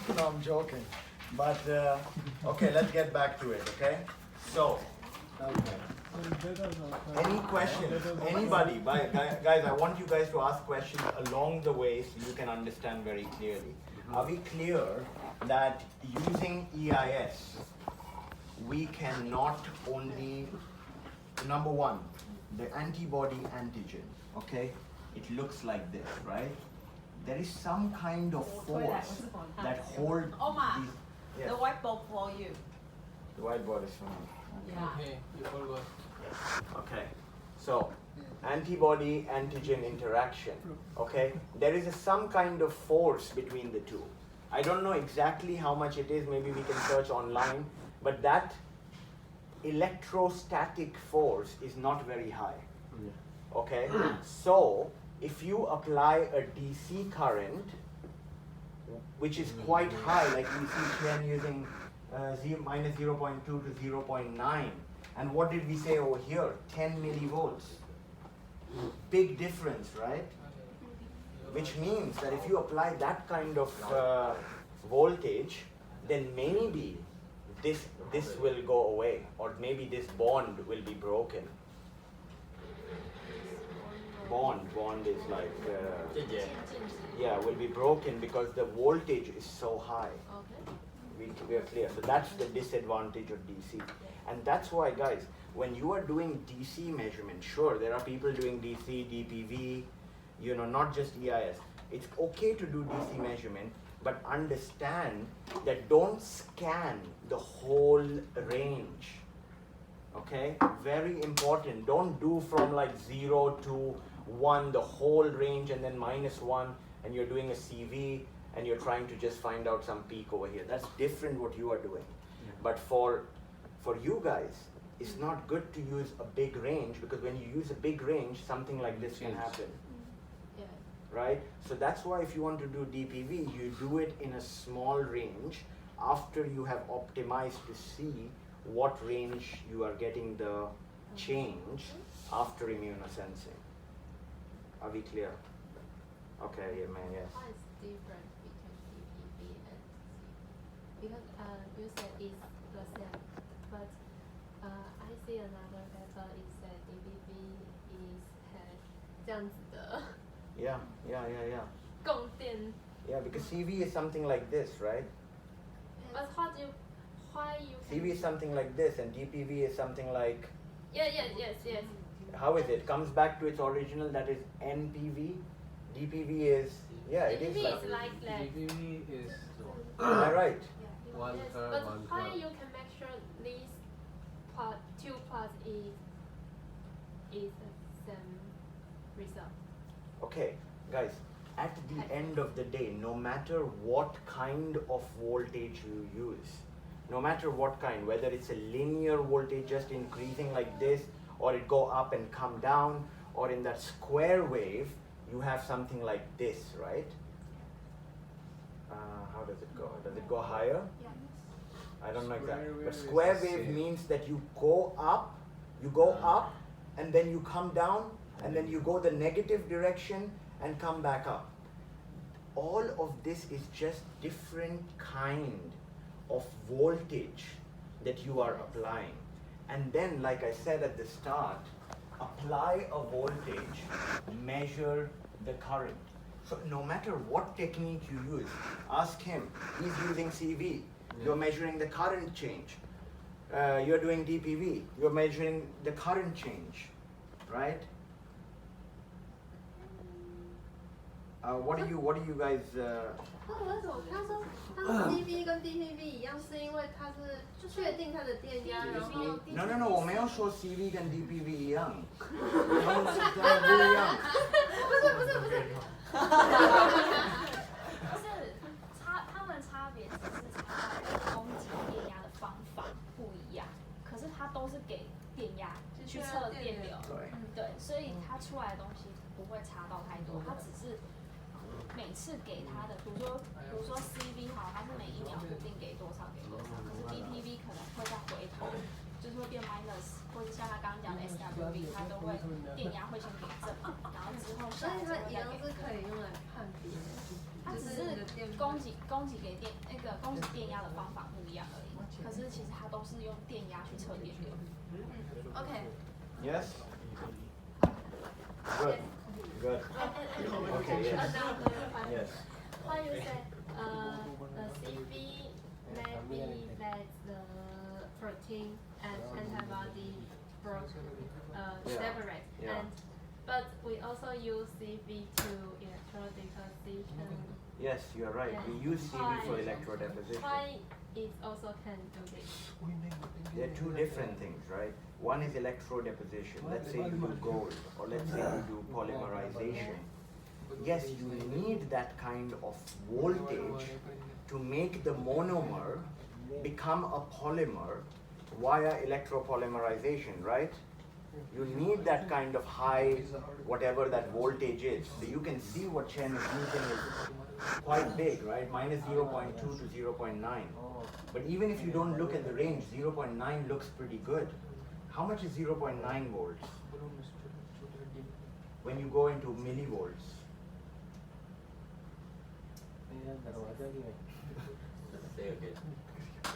No, I'm joking. But okay, let's get back to it. Okay. So, any questions? Anybody? Guys, I want you guys to ask questions along the way so you can understand very clearly. Are we clear that using EIS, we cannot only, number one, the antibody antigen, okay? It looks like this, right? There is some kind of force that holds Omar, these. Yes. the whiteboard for you. The whiteboard is for me. Yeah. Okay, you forgot. Okay, so antibody antigen interaction, okay? There is some kind of force between the two. I don't know exactly how much it is, maybe we can search online, but that electrostatic force is not very high, okay? So if you apply a DC current, which is quite high, like we see here using minus 0.2 to 0.9, and what did we say over here? 10 millivolts. Big difference, right? Which means that if you apply that kind of voltage, then maybe this will go away, or maybe this bond will be broken. Bond is like, yeah, will be broken because the voltage is so high. We are clear. So that's the disadvantage of DC. And that's why, guys, when you are doing DC measurement, sure, there are people doing DC, DPV, you know, not just EIS. It's okay to do DC measurement, but understand that don't scan the whole range. Okay? Very important. Don't do from like 0 to 1 the whole range and then -1, and you're doing a CV and you're trying to just find out some peak over here. That's different what you are doing. Yeah. But for you guys, it's not good to use a big range, because when you use a big range, something like this can happen. Yeah. Right? So that's why if you want to do DPV, you do it in a small range after you have optimized to see what range you are getting the change after immunosensing. Are we clear? Okay, yeah, man, yes. What is different between DPV and C? Because you said it's the same, but I see another paper it said DPV is has 这样子的 Yeah. 供电 Yeah, because CV is something like this, right? But why you CV is something like this, and DPV is something like, yes. how is it? Comes back to its original, that is NPV. DPV is, yeah, it is DPV like. is like that. DPV is Am I right? one Yes, curve, but one why curve. you can make sure these two parts is the same result? Okay, guys, at the end of the day, no matter what kind of voltage you use, no matter what kind, whether it's a linear voltage just increasing like this, or it go up and come down, or in that square wave, you have something like this, right? How does it go? Does it go higher? I don't know exactly. But square wave means that you go up, and then you come down, and then you go the negative direction and come back up. All of this is just different kind of voltage that you are applying. And then, like I said at the start, apply a voltage, measure the current. So no matter what technique you use, ask him. He's using CV. You're measuring the current change. You're doing DPV. You're measuring the current change, right? What do you guys? 他说 CV 跟 DPV 一样，是因为它是确定它的电压，然后 No， 我没有说 CV 跟 DPV 一样，他们不一样。不是，他们差别只是差在供给电压的方法不一样，可是它都是给电压去测电流，对，所以它出来的东西不会差到太多，它只是每次给它的，比如说 CV 好，它是每1秒固定给多少，可是 DPV 可能会再回头，就是会变 minus， 或者像他刚刚讲的 SWV， 它都会电压会先给正，然后之后下来之后再给。所以它一样是可以用来判别，它只是供给给电那个供给电压的方法不一样而已。可是其实它都是用电压去测电流。OK. Yes? Good. Good. Okay, yes. Yes. Why you say the CV maybe that the protein and antibody separate, Yeah. and but we also use CV to electrode deposition. Yes, you are right. Yes. We use CV Why? for electrode deposition. Why it also can do this? There are two different things, right? One is electrode deposition. Let's say you do gold, or let's say you do polymerization. Yes, you need that kind of voltage to make the monomer become a polymer via electropolymerization, right? You need that kind of high, whatever that voltage is. So you can see what Chen is using is quite big, right? Minus 0.2 to 0.9. But even if you don't look at the range, 0.9 looks pretty good. How much is 0.9 volts? When you go into millivolts.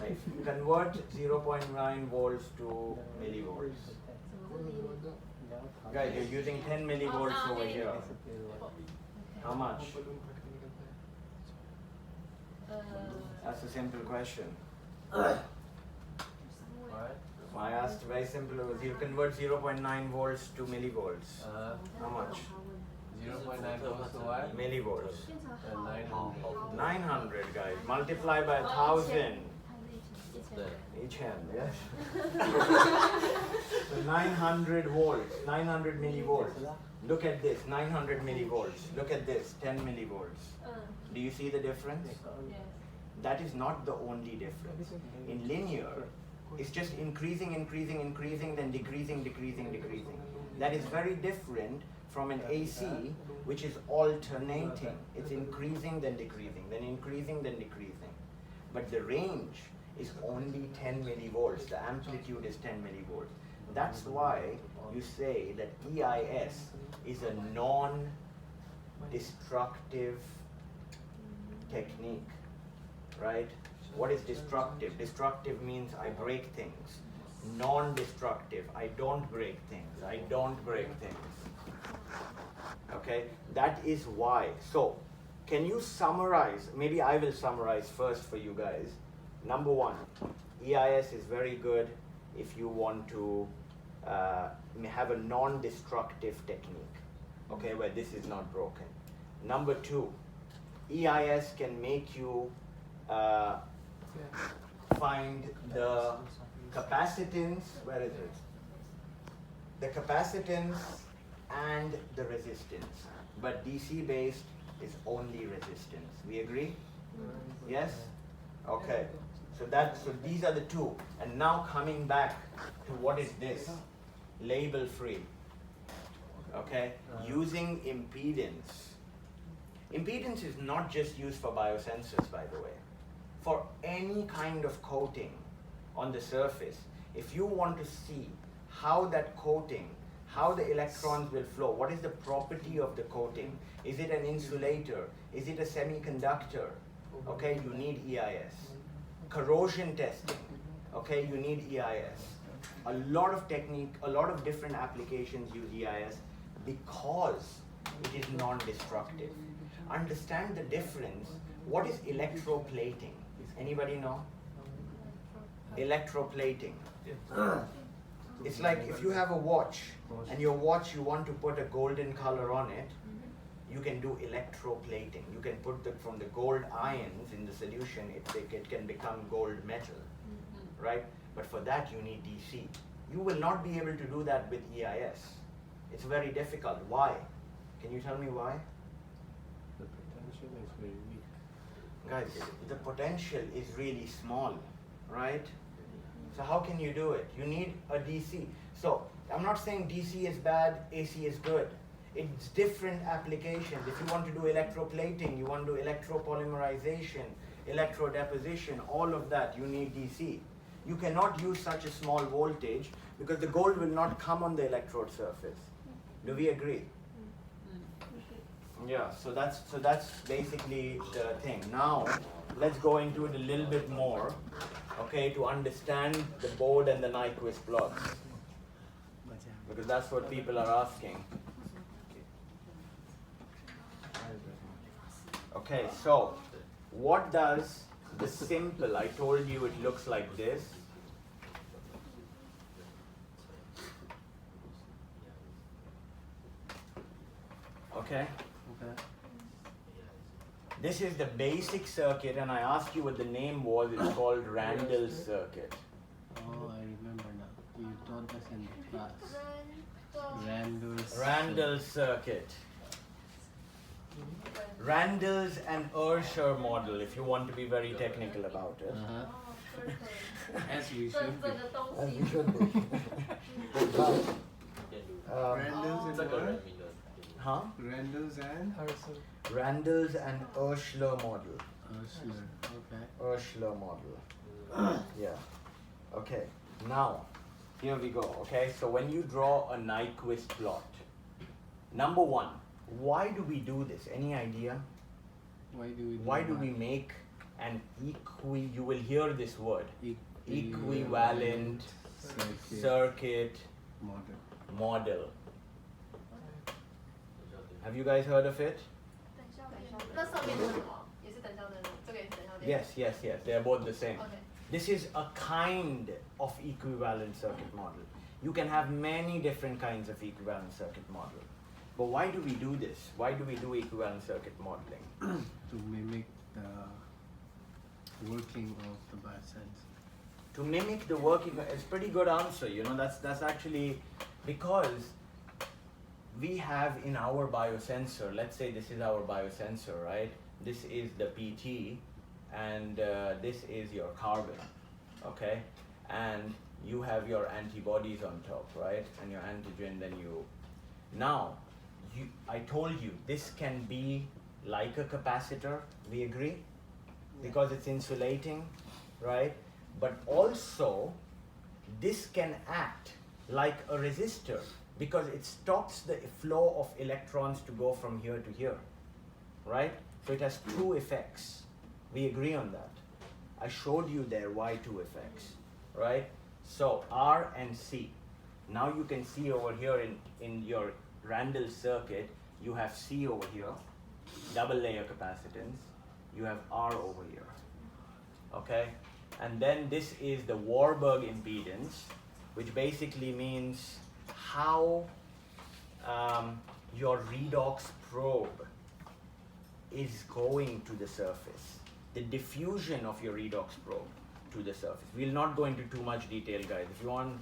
Right. Convert 0.9 volts to millivolts. Guys, you're using 10 millivolts over here. How much? That's a simple question. I asked very simple. You convert 0.9 volts to millivolts. How much? 0.9 volts to what? Millivolts. 900. 900, guys. Multiply by 1,000. Each hand, yes. So 900 volts, 900 millivolts. Look at this, 900 millivolts. Look at this, 10 millivolts. Do you see the difference? Yes. That is not the only difference. In linear, it's just increasing, increasing, increasing, then decreasing, decreasing, decreasing. That is very different from an AC, which is alternating. It's increasing, then decreasing, then increasing, then decreasing. But the range is only 10 millivolts. The amplitude is 10 millivolts. That's why you say that EIS is a non-destructive technique, right? What is destructive? Destructive means I break things. Non-destructive, I don't break things. I don't break things. Okay, that is why. So, can you summarize? Maybe I will summarize first for you guys. Number one, EIS is very good if you want to have a non-destructive technique, okay, where this is not broken. Number two, EIS can make you find the capacitance, where is it? The capacitance and the resistance. But DC based is only resistance. We agree? Yes? Okay. So these are the two. And now coming back to what is this? Label free. Okay? Using impedance. Impedance is not just used for biosensors, by the way. For any kind of coating on the surface, if you want to see how that coating, how the electrons will flow, what is the property of the coating? Is it an insulator? Is it a semiconductor? Okay, you need EIS. Corrosion testing, okay, you need EIS. A lot of different applications use EIS because it is non-destructive. Understand the difference. What is electroplating? Anybody know? Electroplating. It's like if you have a watch and your watch you want to put a golden color on it, you can do electroplating. You can put from the gold ions in the solution, it can become gold metal, right? But for that you need DC. You will not be able to do that with EIS. It's very difficult. Why? Can you tell me why? The potential is very weak. Guys, the potential is really small, right? So how can you do it? You need a DC. So I'm not saying DC is bad, AC is good. It's different applications. If you want to do electroplating, you want to do electropolymerization, electrodeposition, all of that, you need DC. You cannot use such a small voltage because the gold will not come on the electrode surface. Do we agree? Yeah, so that's basically the thing. Now let's go into it a little bit more, okay, to understand the Bode and the Nyquist plots, because that's what people are asking. Okay, so what does the simple? I told you it looks like this. Okay. This is the basic circuit, and I asked you what the name was. It's called Randall's circuit. Oh, I remember now. You taught us in the class. Randall's circuit. Randall's and Ursher model, if you want to be very technical about it. As we should be. As we should be. Randall's and what? Huh? Randall's and? Randall's and Ursher model. Ursler, okay. Ursher model. Yeah. Okay. Now, here we go. Okay. So when you draw a Nyquist plot, number one, why do we do this? Any idea? Why do we make an you will hear this word, equivalent circuit model. Have you guys heard of it? Yes, they are both the same. This is a kind of equivalent circuit model. You can have many different kinds of equivalent circuit model. But why do we do this? Why do we do equivalent circuit modeling? To mimic the working of the biosensor. To mimic the working, it's a pretty good answer. You know, that's actually because we have in our biosensor, let's say this is our biosensor, right? This is the PT, and this is your carbon, okay? And you have your antibodies on top, right? And your antigen, then you... Now, I told you, this can be like a capacitor, we agree? Because it's insulating, right? But also, this can act like a resistor because it stops the flow of electrons to go from here to here, right? So it has two effects. We agree on that. I showed you there why two effects, right? So R and C. Now you can see over here in your Randall circuit, you have C over here, double layer capacitance. You have R over here, okay? And then this is the Warburg impedance, which basically means how your redox probe is going to the surface, the diffusion of your redox probe to the surface. We'll not go into too much detail, guys. If you want,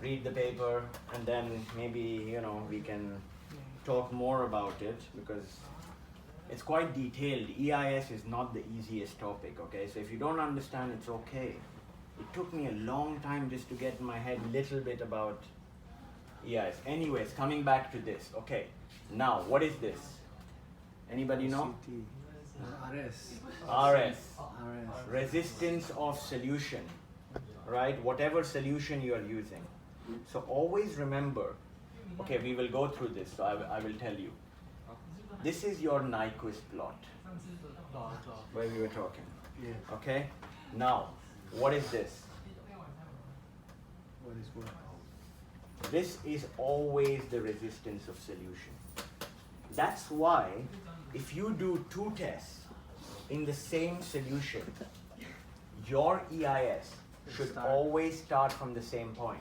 read the paper, and then maybe, you know, we can talk more about it because it's quite detailed. EIS is not the easiest topic, okay? So if you don't understand, it's okay. It took me a long time just to get in my head a little bit about EIS. Anyways, coming back to this, okay. Now, what is this? Anybody know? RS. Resistance of solution, right? Whatever solution you are using. So always remember, okay, we will go through this, so I will tell you. This is your Nyquist plot, where we were talking, okay? Now, what is this? What is what? This is always the resistance of solution. That's why if you do two tests in the same solution, your EIS should always start from the same point.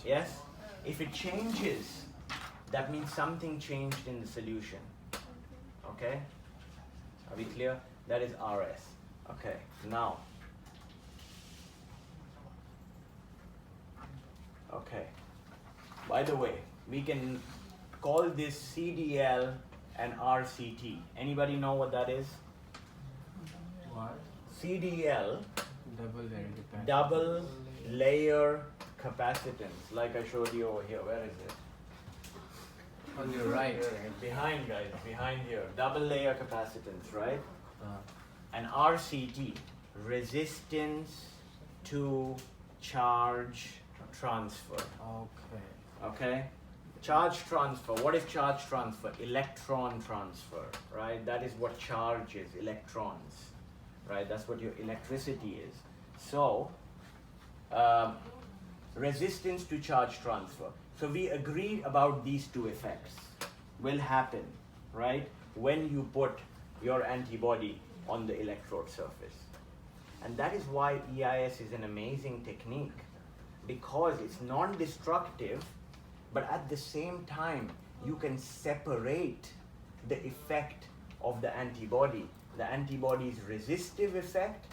Yes? If it changes, that means something changed in the solution. Okay? Are we clear? That is RS. Okay, now. Okay. By the way, we can call this CDL and RCT. Anybody know what that is? What? CDL, Double layer capacitance, like I showed you over here. Where is it? On your right. Behind, guys, behind here. Double layer capacitance, right? And RCT, resistance to charge transfer. Okay. Okay? Charge transfer. What is charge transfer? Electron transfer, right? That is what charge is, electrons, right? That's what your electricity is. So, resistance to charge transfer. So we agreed about these two effects will happen, right? When you put your antibody on the electrode surface. And that is why EIS is an amazing technique, because it's non-destructive, but at the same time, you can separate the effect of the antibody, the antibody's resistive effect,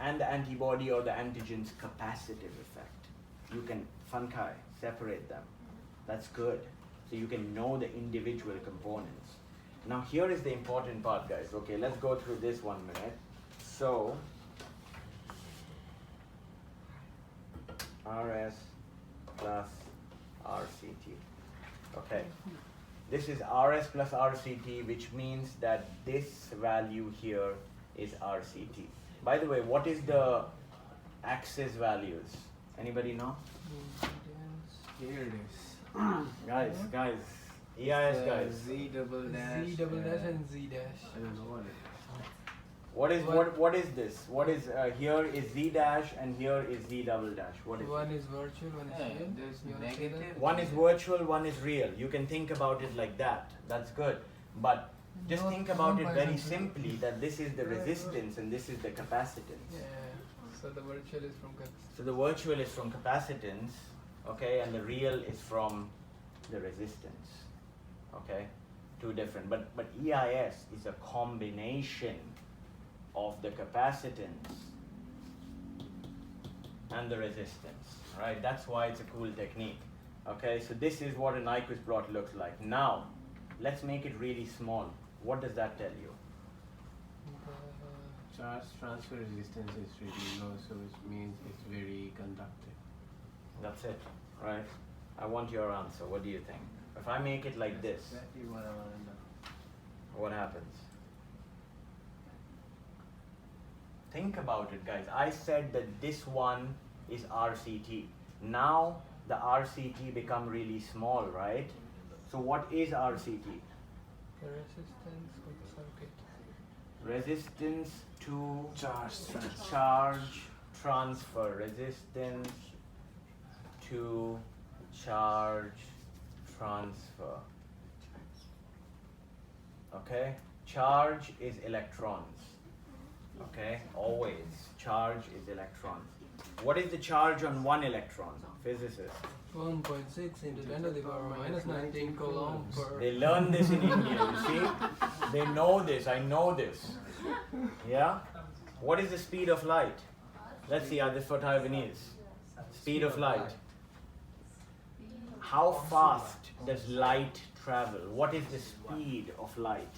and the antibody or the antigen's capacitive effect. You can separate them. That's good. So you can know the individual components. Now here is the important part, guys. Okay, let's go through this 1 minute. So, RS plus RCT. Okay, this is RS plus RCT, which means that this value here is RCT. By the way, what is the axis values? Anybody know? Here it is. Guys, EIS guys. Z double dash. Z double dash and Z dash. I don't know what it is. What is this? What is here is Z dash and here is Z double dash. What is One it? is virtual, one is real. There's You wanna say negative. that? One is virtual, one is real. You can think about it like that. That's good. But just No, think about it no, very no. simply that this is the resistance and this is the capacitance. Yeah. So the virtual is from So the virtual is from capacitance, okay, and the real is from the resistance, okay? Two different. But EIS is a combination of the capacitance and the resistance, right? That's why it's a cool technique, okay? So this is what a Nyquist plot looks like. Now, let's make it really small. What does that tell you? Charge transfer resistance is really low, so which means it's very conductive. That's it, right? I want your answer. What do you think? If I make it like this, Exactly what I want to know. what happens? Think about it, guys. I said that this one is RCT. Now the RCT become really small, right? So what is RCT? resistance of the circuit. Resistance to Charge transfer. charge transfer. Resistance to charge transfer. Okay? Charge is electrons. Okay? Always. Charge is electrons. What is the charge on one electron? Physicists. 1.6 into 10 to the power minus 19 coulomb per. They learn this in India, you see? They know this, I know this. Yeah? What is the speed of light? Let's see how this for Taiwanese. Speed of light. How fast does light travel? What is the speed of light?